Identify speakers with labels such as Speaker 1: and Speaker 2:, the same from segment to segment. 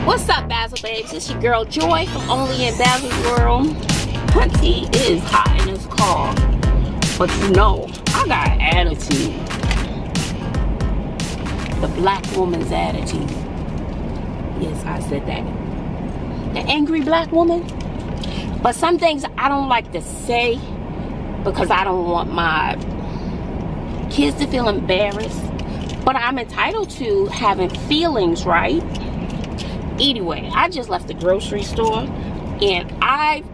Speaker 1: What's up, Bazzle Babes? It's your girl Joy from Only in Bazzle World. Hunty, it is hot in this car, but you know, I got attitude. The black woman's attitude. Yes, I said that. The angry black woman. But some things I don't like to say because I don't want my kids to feel embarrassed. But I'm entitled to having feelings, right? Anyway, I just left the grocery store and I've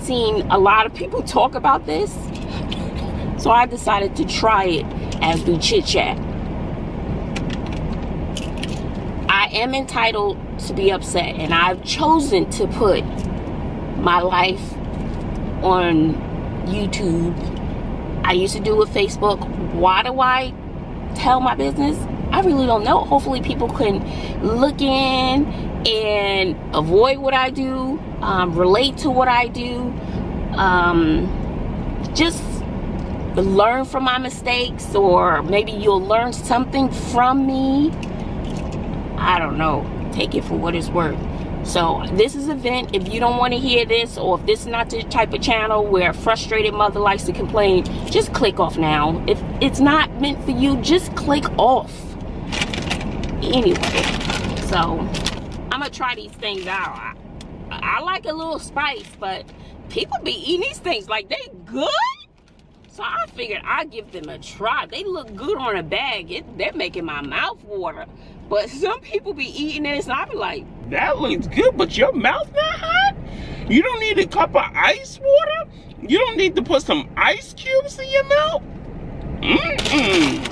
Speaker 1: seen a lot of people talk about this. So I decided to try it as we chit chat. I am entitled to be upset, and I've chosen to put my life on YouTube. I used to do it with Facebook. Why do I tell my business? I really don't know. Hopefully people can look in and avoid what I do, relate to what I do, just learn from my mistakes, or maybe you'll learn something from me. I don't know. Take it for what it's worth. So this is an event. If you don't want to hear this, or if this is not the type of channel where a frustrated mother likes to complain, just click off now. If it's not meant for you, just click off. Anyway, so I'm gonna try these things out. I like a little spice, but people be eating these things like they good. So I figured I'd give them a try. They look good on a bag. They're making my mouth water. But some people be eating this and I be like, that looks good, but your mouth not hot? You don't need a cup of ice water? You don't need to put some ice cubes in your mouth?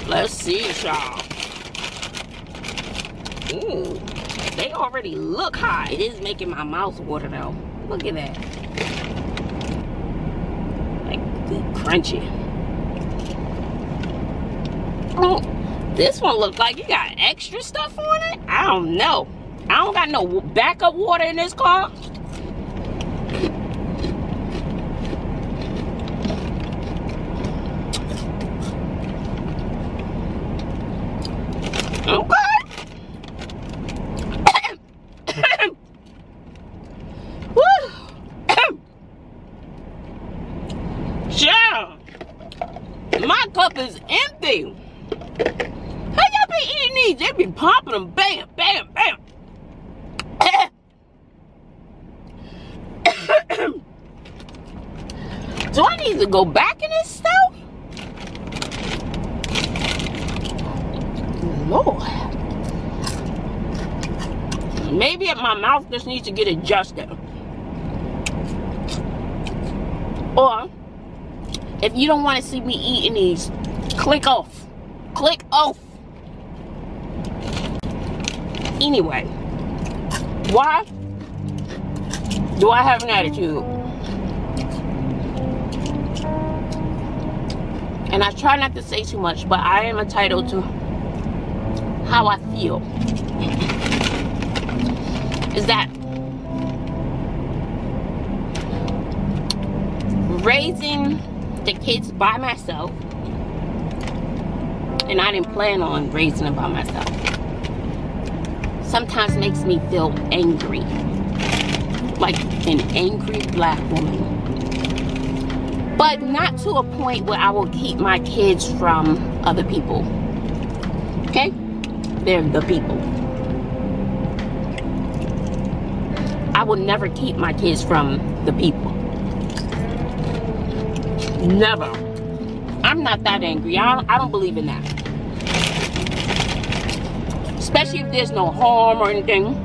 Speaker 1: Let's see, y'all. Ooh, they already look hot. It is making my mouth water though. Look at that. Like good crunchy. Oh, this one looks like you got extra stuff on it. I don't know. I don't got no backup water in this car. Okay. Yeah. My cup is empty. How y'all be eating these? They be popping them. Bam, bam, bam. Do I need to go back in this stuff? Lord. Maybe my mouth just needs to get adjusted. Or, if you don't want to see me eating these, click off. Click off. Anyway, why do I have an attitude? And I try not to say too much, but I am entitled to how I feel. Is that raising the kids by myself, and I didn't plan on raising them by myself, sometimes makes me feel angry, like an angry black woman. But not to a point where I will keep my kids from other people. Okay? They're the people. I will never keep my kids from the people. Never. I'm not that angry. I don't believe in that. Especially if there's no harm or anything.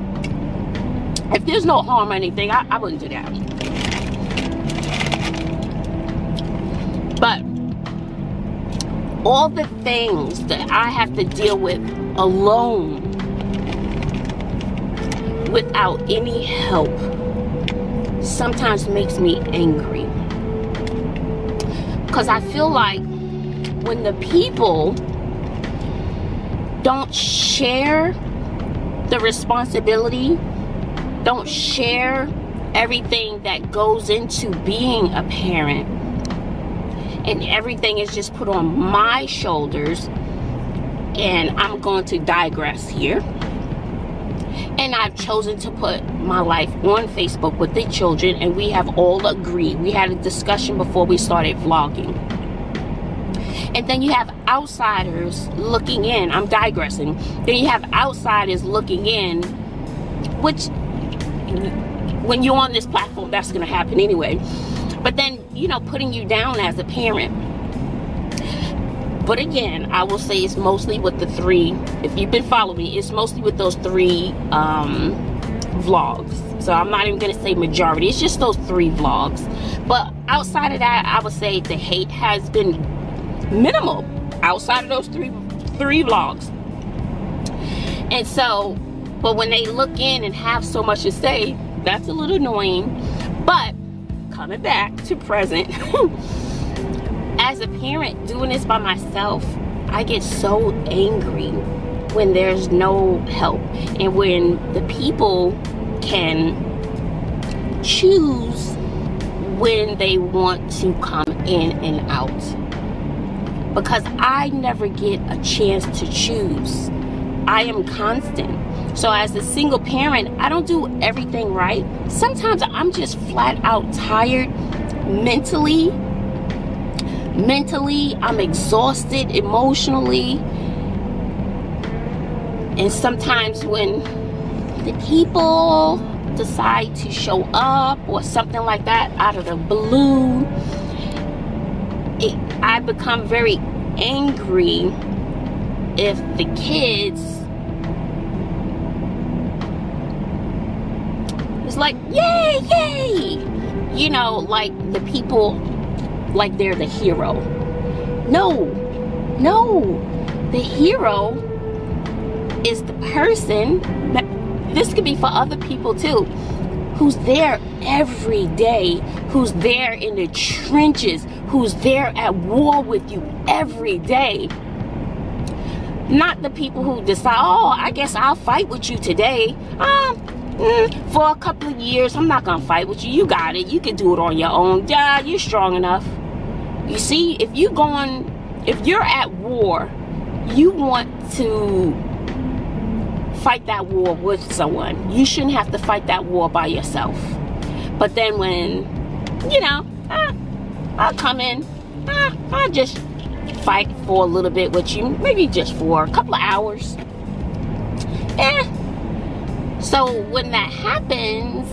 Speaker 1: If there's no harm or anything, I wouldn't do that. But all the things that I have to deal with alone, without any help, sometimes makes me angry. Because I feel like when the people don't share the responsibility, don't share everything that goes into being a parent, and everything is just put on my shoulders, and I'm going to digress here. And I've chosen to put my life on Facebook with the children, and we have all agreed. We had a discussion before we started vlogging. And then you have outsiders looking in. I'm digressing. Then you have outsiders looking in, which when you're on this platform, that's going to happen anyway. But then, you know, putting you down as a parent. But again, I will say it's mostly with the three. If you've been following me, it's mostly with those three vlogs. So I'm not even going to say majority. It's just those three vlogs. But outside of that, I would say the hate has been minimal. Outside of those three vlogs. And so, but when they look in and have so much to say, that's a little annoying. But coming back to present. As a parent doing this by myself, I get so angry when there's no help and when the people can choose when they want to come in and out, because I never get a chance to choose. I am constant. So as a single parent, I don't do everything right. Sometimes I'm just flat out tired mentally. I'm exhausted emotionally. And sometimes when the people decide to show up or something like that out of the blue, I become very angry if the kids, it's like, yay, yay, you know, like the people, like they're the hero. No, the hero is the person, that, this could be for other people too, who's there every day, who's there in the trenches, who's there at war with you every day. Not the people who decide, oh, I guess I'll fight with you today. For a couple of years, I'm not gonna fight with you. You got it. You can do it on your own. Yeah, you're strong enough. You see, if you're at war, you want to fight that war with someone. You shouldn't have to fight that war by yourself. But then when, you know, I'll come in, I'll just fight for a little bit with you, maybe just for a couple of hours. So when that happens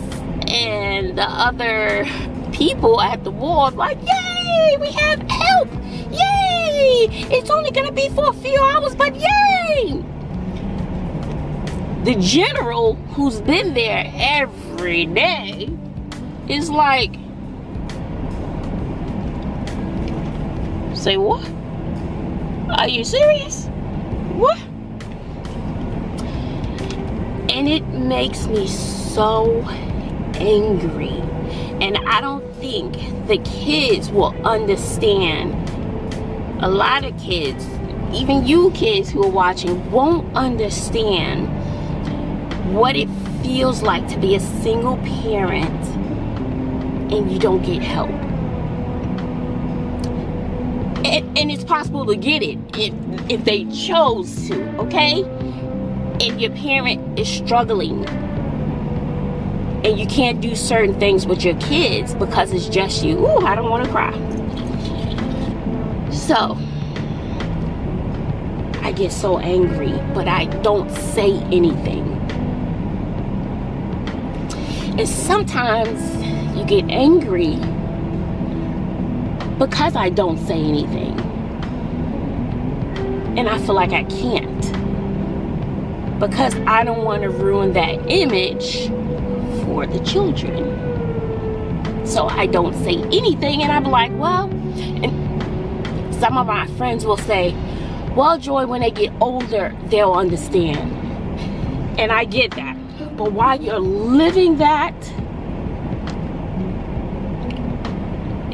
Speaker 1: and the other people at the war are like, yay, we have help, yay, it's only gonna be for a few hours, but yay. The general who's been there every day is like, say what? Are you serious? What? And it makes me so angry. And I don't think the kids will understand. A lot of kids, even you kids who are watching, won't understand what it feels like to be a single parent and you don't get help. And it's possible to get it if they chose to, okay? If your parent is struggling and you can't do certain things with your kids because it's just you. Ooh, I don't want to cry. So, I get so angry, but I don't say anything. And sometimes you get angry because I don't say anything. And I feel like I can't. Because I don't want to ruin that image for the children. So I don't say anything, and I'm like, well, and some of my friends will say, well, Joy, when they get older, they'll understand. And I get that. But while you're living that,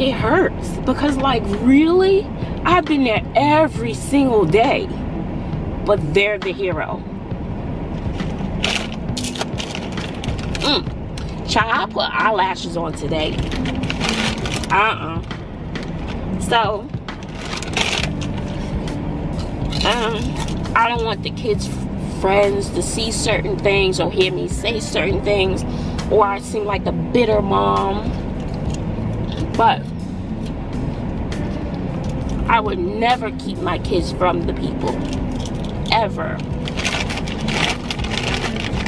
Speaker 1: it hurts. Because, like, really? I've been there every single day. But they're the hero. Child, I put eyelashes on today. So, I don't want the kids friends to see certain things or hear me say certain things, or I seem like a bitter mom. But I would never keep my kids from the people, ever.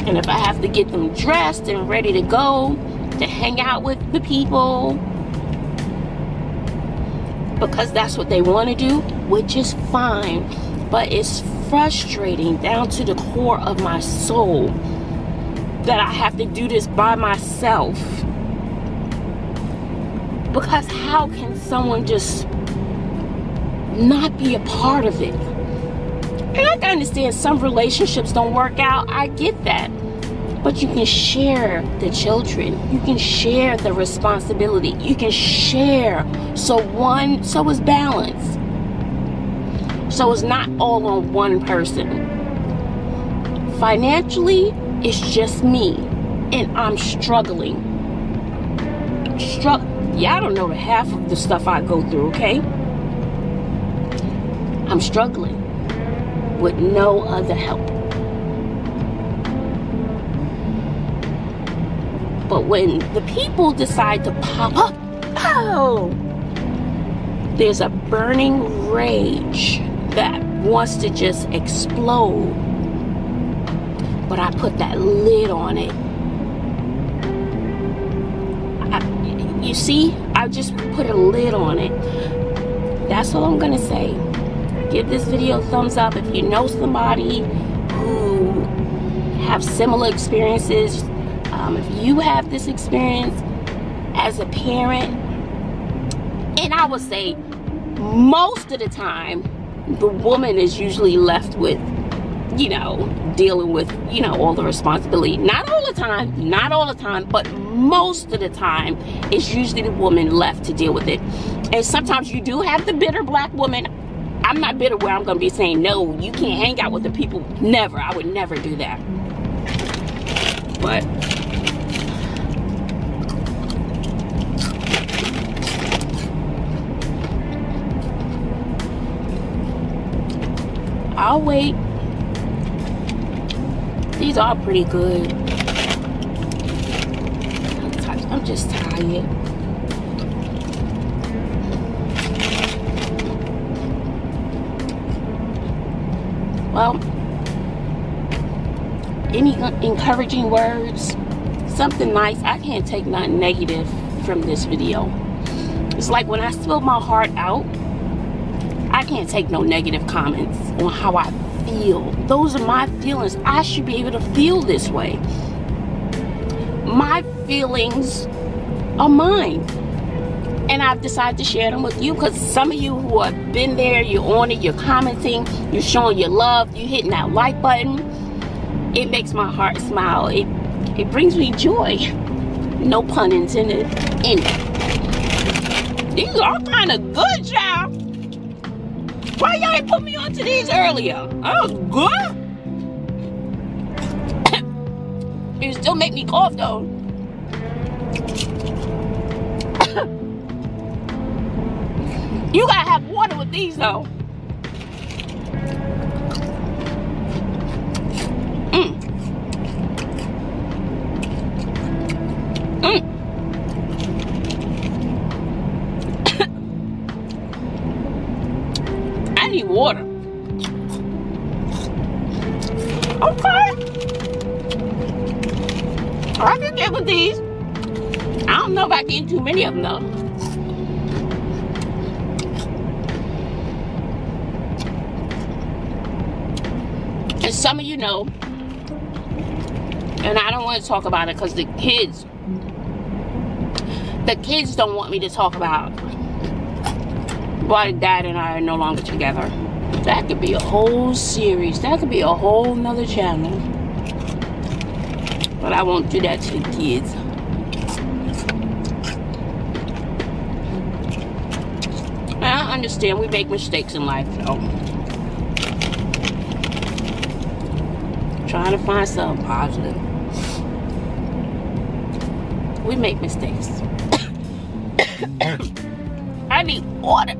Speaker 1: And if I have to get them dressed and ready to go to hang out with the people because that's what they want to do, which is fine, but it's frustrating down to the core of my soul that I have to do this by myself. Because how can someone just not be a part of it? And I can understand some relationships don't work out. I get that. But you can share the children. You can share the responsibility. You can share so it's balanced. So it's not all on one person. Financially, it's just me. And I'm struggling. Y'all don't know the half of the stuff I go through, okay? I'm struggling with no other help. But when the people decide to pop up, there's a burning rage that wants to just explode. But I put that lid on it. You see, I just put a lid on it. That's all I'm gonna say. Give this video a thumbs up if you know somebody who have similar experiences. If you have this experience as a parent, and I would say most of the time, the woman is usually left with, you know, dealing with, you know, all the responsibility. Not all the time, but most of the time, it's usually the woman left to deal with it. And sometimes you do have the bitter black woman. I'm not bitter where I'm going to be saying, no, you can't hang out with the people. Never. I would never do that. But I'll wait. These are pretty good. I'm just tired. Well, any encouraging words? Something nice. I can't take nothing negative from this video. It's like when I spill my heart out, I can't take no negative comments on how I feel. Those are my feelings. I should be able to feel this way. My feelings are mine. And I've decided to share them with you because some of you who have been there, you're on it, you're commenting, you're showing your love, you're hitting that like button. It makes my heart smile. It brings me joy. No pun intended. These are kind of good, child. Why y'all ain't put me onto these earlier? That was good. It still make me cough though. You gotta have water with these though. I need water. Okay. I can get with these. I don't know if I can eat too many of them though. And some of you know, and I don't want to talk about it because the kids don't want me to talk about why Dad and I are no longer together. That could be a whole series. That could be a whole nother channel. But I won't do that to the kids. And I understand we make mistakes in life, though. Trying to find something positive. We make mistakes. I need water.